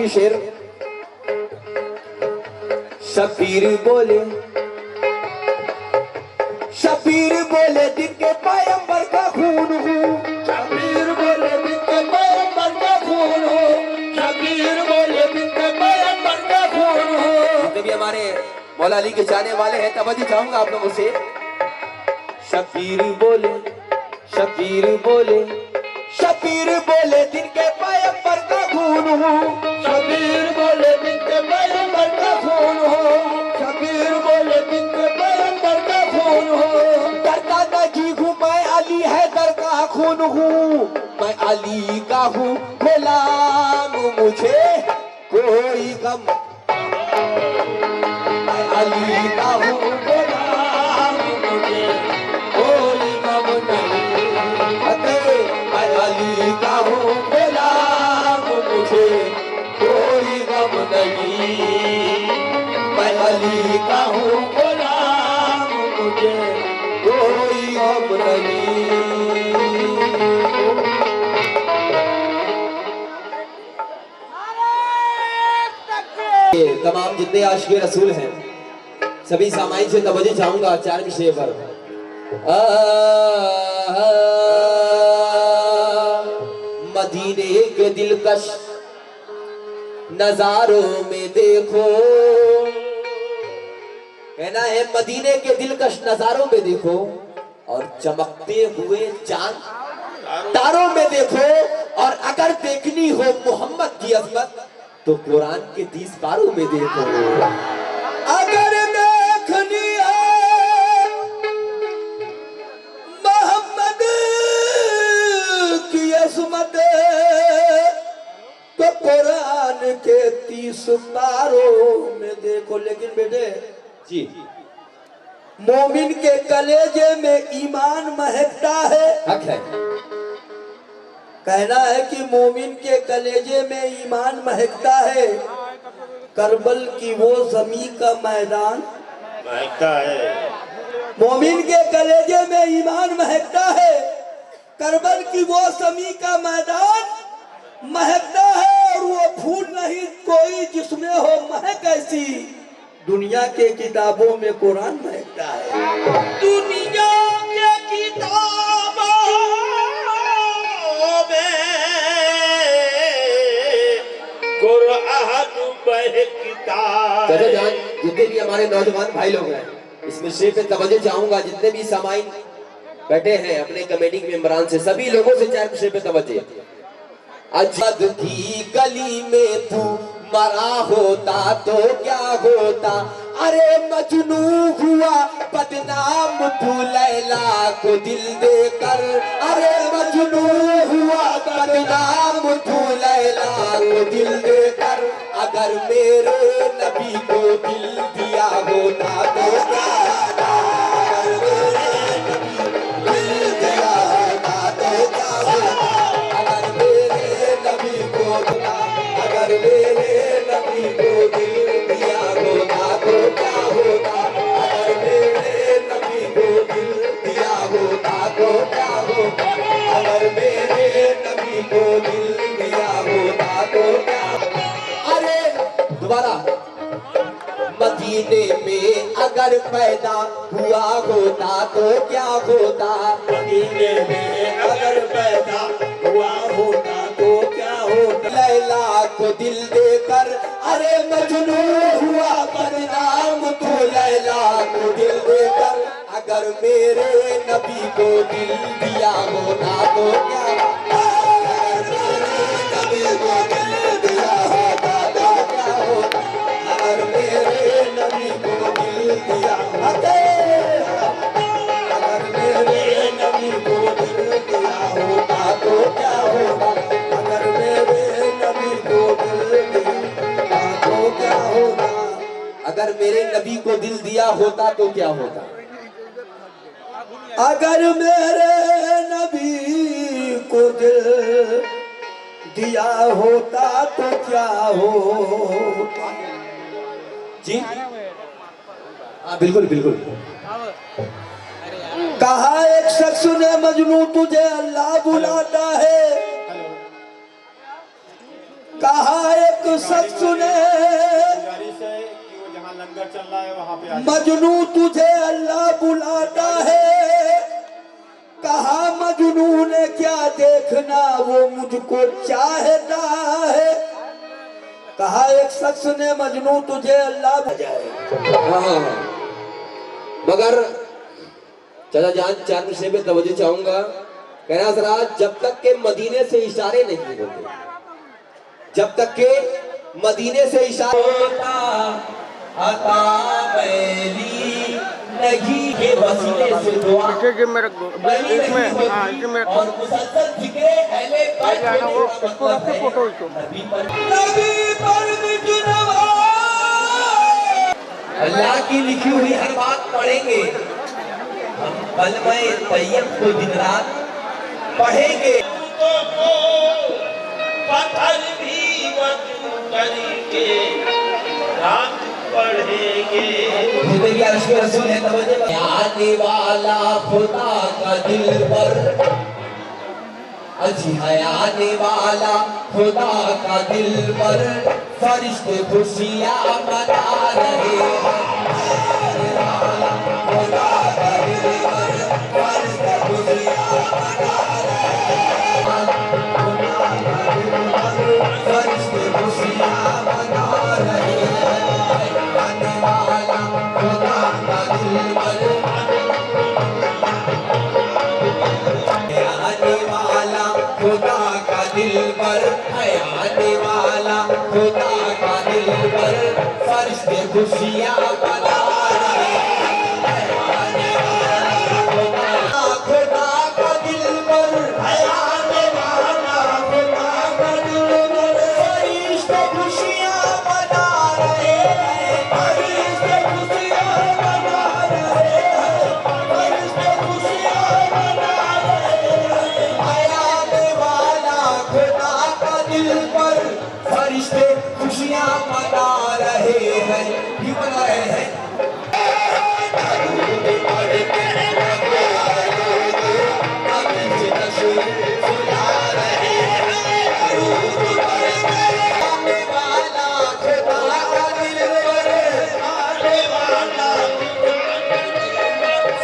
आखिरी शेर। शबीर बोले, शबीर बोले दिन के पैगंबर का खून हूँ, शबीर बोले दिन के पैगंबर का खून हो, शबीर बोले दिन के पैगंबर का खून हो। जितने भी हमारे मौला अली के चाहने वाले हैं तवज्जो चाहूंगा आप लोगों से। शबीर बोले, शबीर बोले, शबीर बोले दिन के पैगंबर का खून हूँ, शबीर बोले दिन के पैगंबर का खून हो, शबीर बोले दिन के पैगंबर का खून हो। डरता नहीं हूँ मैं अली हैदर का खून हूँ, मैं अली का हूँ गुलाम, मुझे कोई गम, मैं अली का हूँ गुलाम, मुझे कोई गम नहीं। मैं अली का हूँ गुलाम, मुझे कोई गम नहीं। मैं अली का हूँ गुलाम, मुझे कोई गम नहीं। तमाम जितने आशिक़े रसूल हैं सभी सामाइन से तवज्जो चाहूंगा 4 विषय पर। मदीने के दिलकश नजारों में देखो, कहना है मदीने के दिलकश नजारों में देखो, और चमकते हुए चांद तारों में देखो, और अगर देखनी हो मोहम्मद की अजमत तो कुरान के 30 पारों में देखो। अगर देखनी है मोहम्मद की अजमत तो कुरान के 30 पारों में देखो। लेकिन बेटे जी, मोमिन के कलेजे में ईमान महकता है, हक है। कहना है कि मोमिन के कलेजे में ईमान महकता है, करबल की वो जमी का मैदान महकता है। मोमिन के कलेजे में ईमान महकता है, करबल की वो जमी का मैदान महकता है। और वो फूल नहीं कोई जिसमें हो महक ऐसी, दुनिया के किताबों में कुरान महकता है। दुनिया के किताबों में कुरान महकता है। जितने भी हमारे नौजवान भाई लोग हैं इस विषय पे तवज्जो चाहूंगा। जितने भी सामाइन बैठे हैं अपने कमेटी के मेंबरान से, सभी लोगों से 4 विषय पे तवज्जो। अजद की गली में तू मरा होता तो क्या होता, अरे मजनू हुआ बदनाम तू लैला को दिल देकर, अरे मजनू हुआ बदनाम तू लैला को दिल देकर। अगर मेरे नबी को दिल दिया होता तो क्या होता, अगर मेरे नबी को दिल दिया होता तो क्या होता, अगर मेरे नबी को दिया, अगर मेरे नबी को दिल दिया होता तो क्या होता, अगर मेरे नबी को दिल दिया होता तो क्या होता, अगर मेरे नबी को दिल दिया होता तो क्या होता। अरे दोबारा, मदीने में अगर पैदा हुआ होता तो क्या होता, मदीने में अगर पैदा हुआ होता तो क्या होता। लैला को दिल देकर, अरे मजनू हुआ बदनाम तू लैला को दिल देकर। अगर मेरे नबी को दिल दिया होता तो क्या, अगर मेरे नबी को दिल दिया होता तो क्या होता, अगर मेरे नबी को दिल दिया होता, अगर मेरे नबी को दिल दिया होता तो क्या होता, अगर मेरे नबी को दिल दिया तो क्या होता, अगर मेरे नबी को दिल दिया होता तो क्या होता, अगर मेरे नबी को दिल दिया होता तो क्या होता। जी हाँ बिल्कुल बिल्कुल। कहा एक शख्स ने मजनू तुझे अल्लाह बुलाता है, कहा एक शख्स ने गुजारिश है कि वो जहाँ लंगर चल रहा है वहाँ पे आ जाए। मजनू तुझे अल्लाह बुलाता है। कहा मजनू ने क्या देखना वो मुझको चाहता है। कहा एक शख्स ने मजनू तुझे अल्लाह बुलाए। हाँ मगर चाचा जान चार विषय पे तवज्जो चाहूंगा। कहना जरा जब तक के मदीने से इशारे नहीं होते, जब तक के मदीने से इशारा होता अता मैली नहीं के वसीले से दुआ और मुसलसल जिक्र अहले फोटो नबी पर बिजनवा अल्लाह की लिखी हुई हर बात पढ़ेंगे हम, कलमा तैयब को दिन रात पढ़ेंगे। पत्थर भी वजू करके रात पढ़ेंगे। जिंदगी अर्श के रसूल है तवज्जो। आने वाला खुदा का दिल पर अजी है आने वाला खुदा का दिल पर फरिश्ते खुशियाँ मना रहे हैं। आने वाला खुदा का दिल पर फरिश्ते खुशियाँ मना रहे हैं। खुदा का दिल पर फरिश्ते खुशियाँ मना रहे हैं। आने वाला खुदा का दिल पर आने वाला खुदा का दिल पर है। आने वाला खुदा का दिल पर फरिश्ते खुशियाँ मना रहे हैं। आने वाला खुदा का दिल पर है। आने वाला खुदा का दिल पर फरिश्ते खुशियाँ मना रहे हैं। फरिश्ते खुशियाँ मना रहे हैं। फरिश्ते खुशियाँ मना रहे हैं। आने वाला खुदा का दिल पर फरिश्ते खुशियाँ मना रहे हैं। क्यों मना रहे हैं?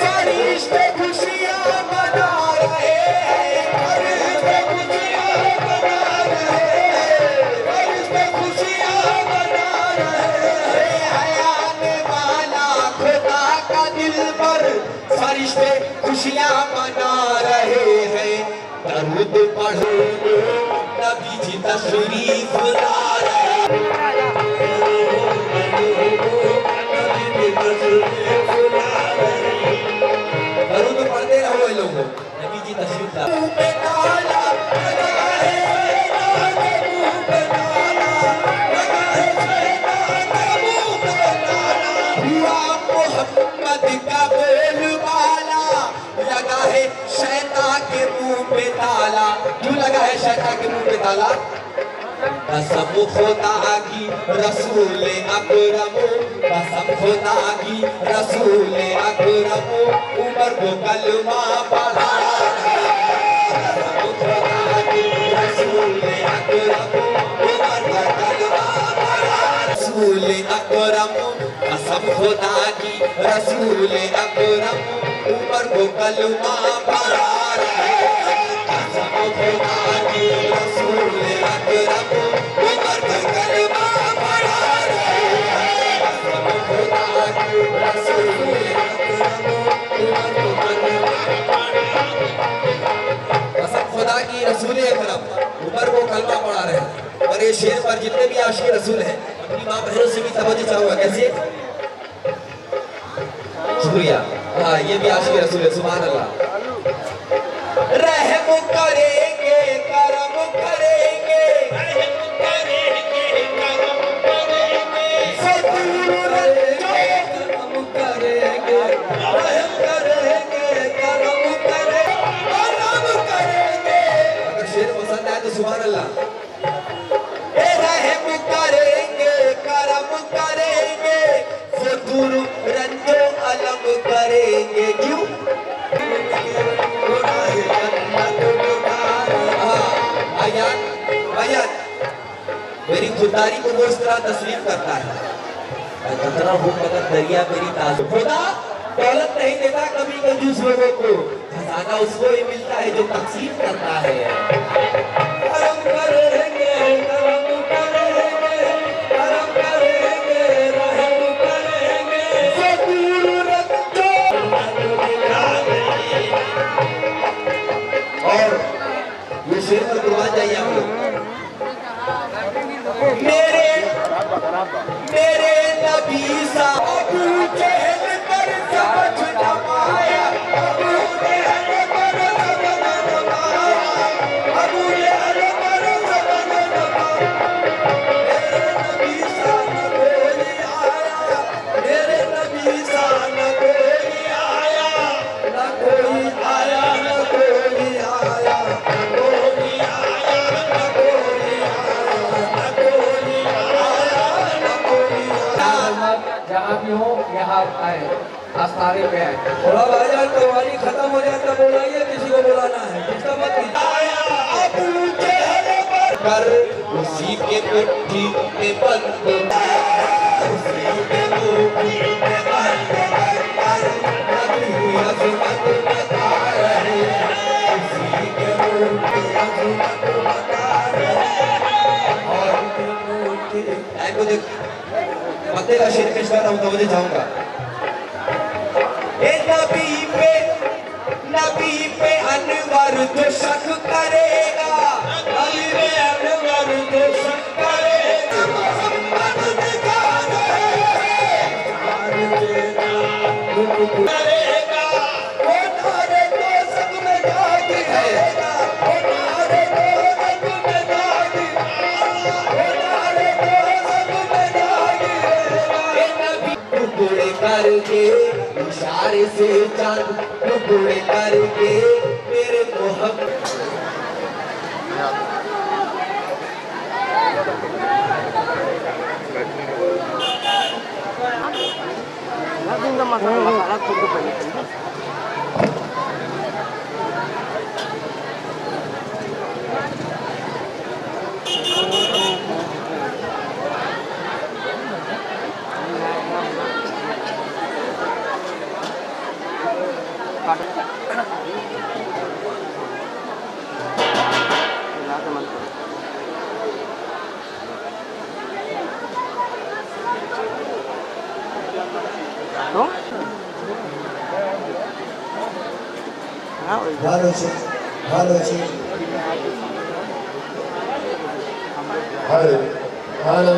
फरिश्ते खुशियाँ मना रहे हैं। फरिश्ते खुशियाँ मना रहे हैं। फरिश्ते खुशियाँ मना रहे हैं। आने वाला खुदा का दिल पर फरिश्ते खुशियाँ मना रहे हैं। दरूद पढ़ो नबी जी तशरीफ ला रहे हैं। दरूद पढ़ते रहो ये लोग, नबी जी तशरीफ ला रहे हैं। मोहम्मद का बोलबाला लगा है शैतान के मुंह पे ताला। क्यों लगा है शैतान के मुंह पे ताला? कसम खुदा की रसूल अकरम, कसम खुदा की रसूल अकरम उमर को कलमा पढ़ा। कसम खुदा की रसूल अकरम उमर को कलमा पढ़ा। रसूल अकरम कसम खुदा की रसूल अकरम उमर को कलमा पढ़ा रहे हैं। कसम खुदा की रसूल अकरम उमर को कलमा पढ़ा रहे हैं। कसम खुदा की रसूल अकरम उमर को कलमा पढ़ा रहे हैं। कसम खुदा की रसूल अकरम उमर को कलमा पढ़ा रहे हैं। और ये शेर पर जितने भी आशिक रसूल हैं अपनी माँ बहनों से भी तवज्जो चाहूंगा। कैसे? शुक्रिया। हाँ ये भी आशिक रसूल है। सुभान अल्लाह। रहम करेंगे करम करेंगे रहम करेंगे करम करेंगे। फजूल करम करेंगे। रहम करेंगे करम करेंगे। अगर शेर पसंद आए तो सुभान अल्लाह। रहम करेंगे करम करेंगे। फजूल रंजो अलम करेंगे। क्यों? इफ्तारी को वो इस तरह तस्वीर करता है, खतरा हो मगर दरिया मेरी ताज। खुदा दौलत नहीं देता कभी कंजूस लोगों को, खजाना उसको ही मिलता है जो तकसीम करता है। करम करेंगे, करम करेंगे, करम करेंगे, रहम करेंगे, ज़रूर रखो। और ये शेर पर कुर्बान जाइए आप लोग। मेरे नबी साहब चेहल पर समझ न पाया, अबू जहल पर समझ न पाया, अबू जहल पर समझ न पाया। मेरे नबी सा न कोई आया, मेरे नबी सा न कोई आया, न कोई आया, न कोई आया, न कोई आया, न कोई आया, न कोई आया। जहाँ भी हो यहाँ आए, आस्थाने पे आए। थोड़ा भाईजान कवाली खत्म हो जाए तब बुलाइए, किसी को बुलाना है, जिसका मत आया अबू जहल पर कर उसी के मुट्ठी में बंद, उसी के मुट्ठी में बंद कर नबी अज़मत बता रहे, उसी के मुट्ठी अज़मत बता रहे। और ऐको देख पत्ते का शेर पेश कर रहा हूँ, तो मुझे जाऊंगा। ए नबी पे अनवर तो शक करेगा, नबी पे अनवर तो शक करेगा, मोहम्मद दिखा करेगा, वो नारे तो सब में जागेगा, वो नारे तो सब में जागेगा, वो नारे तो सब में जागेगा। ए नबी टुकड़े करके इशारे से चांद टुकड़े करके मेरे मोहब्बत। मसाला खुद को पहले ভালো আছে, ভালো আছে, ভালো ভালো।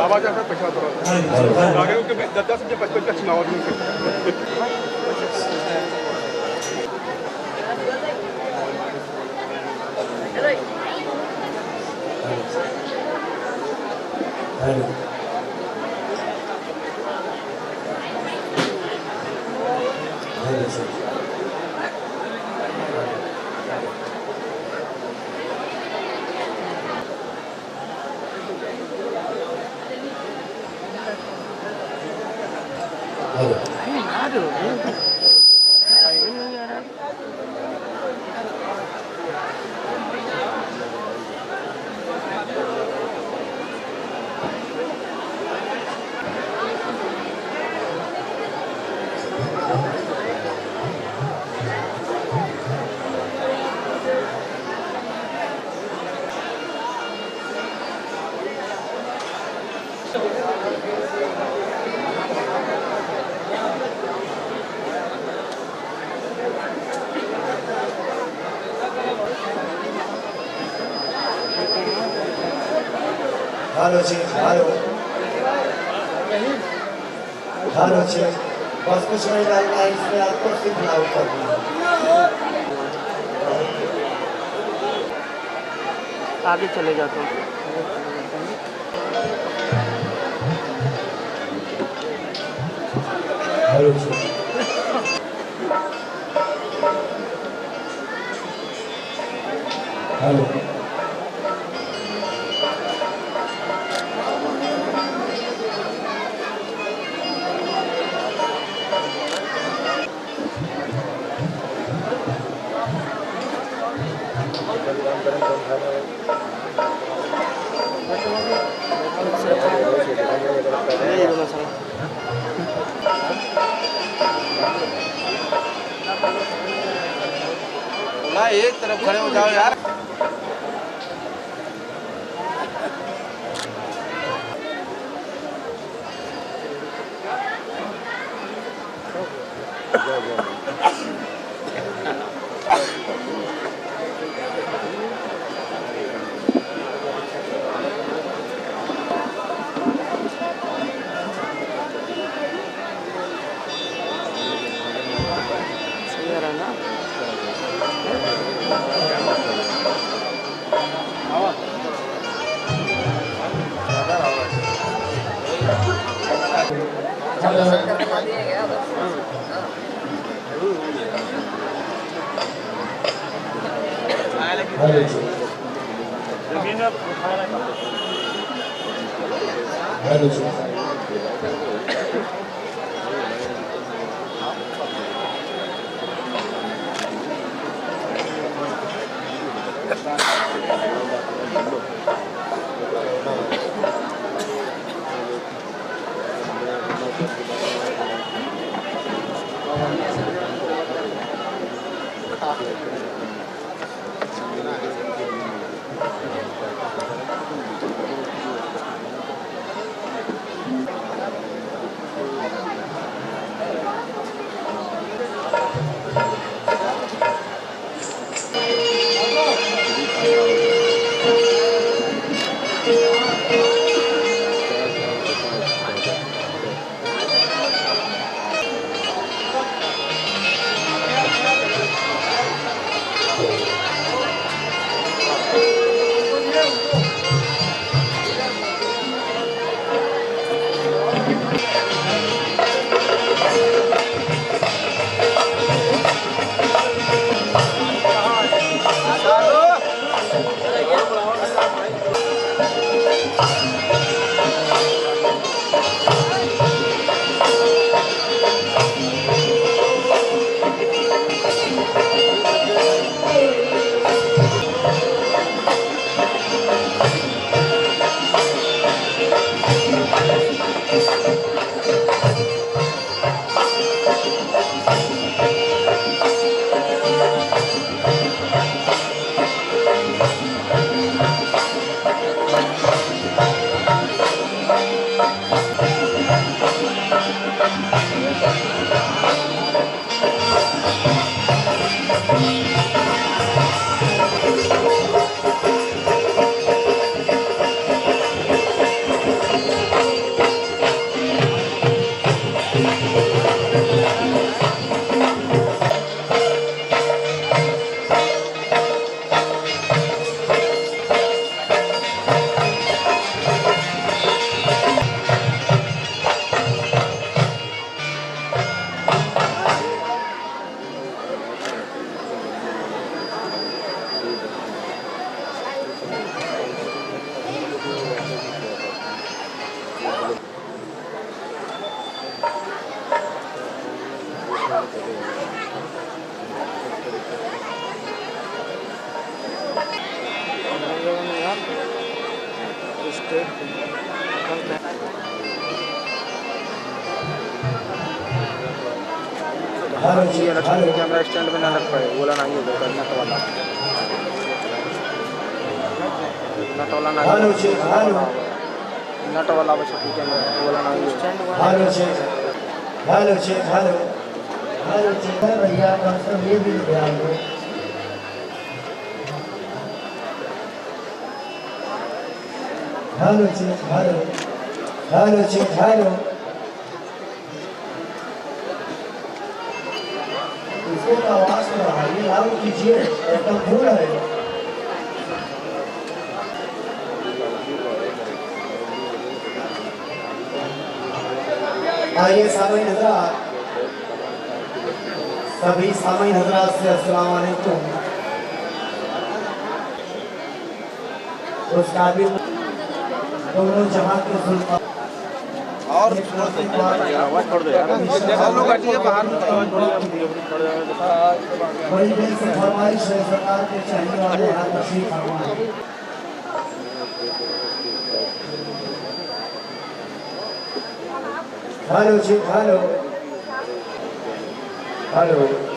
आवाज आता पैसा आगे के 10 से 55 का चुनाव में हेलो हेलो सर। ভালো আছে, ভালো ভালো আছে। बस कुछ नहीं डालना है इसमें, आपको सिर्फ लाउड करना है। आगे चले जाता हूँ। Hello sir. हेलो ना एक तरफ खड़े हो जाओ यार। हेलो हेलो कैमरा स्टैंड में ना रख पाए, बोला नहीं है नट वाला नट वाला बस कैमरा बोला नहीं है स्टैंड वाला। Hello check hello check hello hello check भैया सब ये भी ध्यान दो। Hello check hello hello check hello इसको आवाज में बढ़ाइए लागू कीजिए एकदम फुल है। आइए सामीन हजरात, सभी सामीन हजरात से अस्सलाम वालेकुम। उसका भी दोनों जहां के सुल्तान और छोड़ दे यार लोग बैठिए बाहर बड़ी देर से फरमाइश है सरकार के चाहिए वाले हाथ तशरीफ फरमाएं। हेलो जी हेलो हेलो